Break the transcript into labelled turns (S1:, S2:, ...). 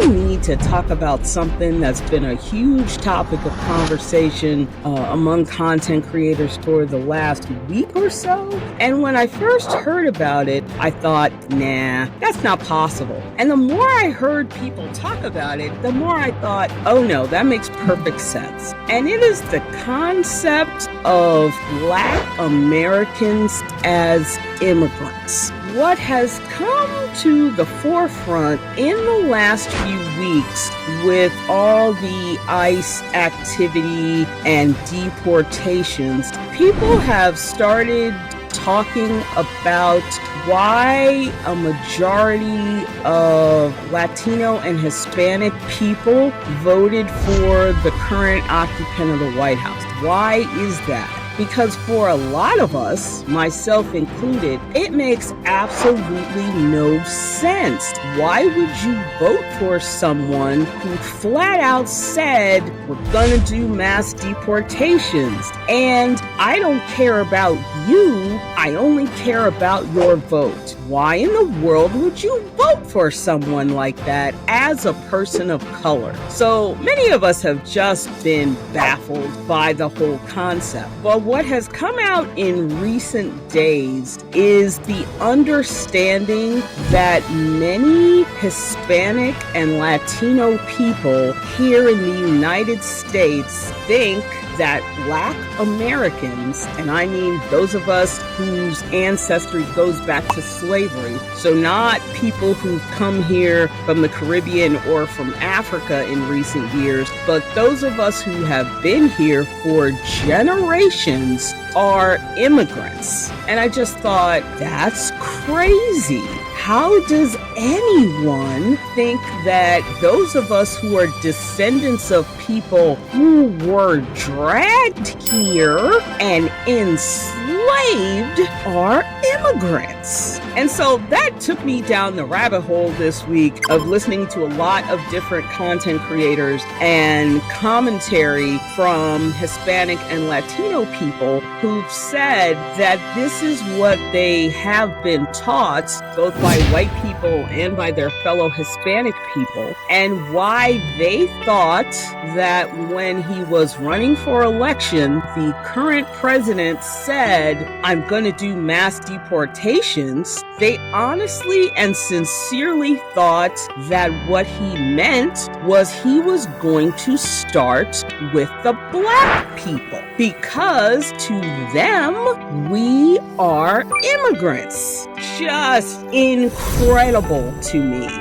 S1: we need to talk about something that's been a huge topic of conversation among content creators for the last week or so. And when I first heard about it, I thought, nah, that's not possible. And the more I heard people talk about it, the more I thought, oh no, that makes perfect sense. And it is the concept of Black Americans as immigrants. What has come to the forefront in the last few weeks with all the ICE activity and deportations, people have started talking about why a majority of Latino and Hispanic people voted for the current occupant of the White House. Why is that? Because for a lot of us, myself included, it makes absolutely no sense. Why would you vote for someone who flat out said, we're gonna do mass deportations, and I don't care about you, I only care about your vote? Why in the world would you vote for someone like that as a person of color? So many of us have just been baffled by the whole concept. But what has come out in recent days is the understanding that many Hispanic and Latino people here in the United States think that Black Americans, and I mean those of us whose ancestry goes back to slavery, so not people who've come here from the Caribbean or from Africa in recent years, but those of us who have been here for generations are immigrants. And I just thought, that's crazy. How does anyone think that those of us who are descendants of people who were dragged here and enslaved are immigrants? And so that took me down the rabbit hole this week of listening to a lot of different content creators and commentary from Hispanic and Latino people who've said that this is what they have been taught, both by white people and by their fellow Hispanic people, and why they thought that when he was running for election, the current president said, I'm going to do mass deportations. They honestly and sincerely thought that what he meant was he was going to start with the Black people, because to them, we are immigrants. Just incredible to me.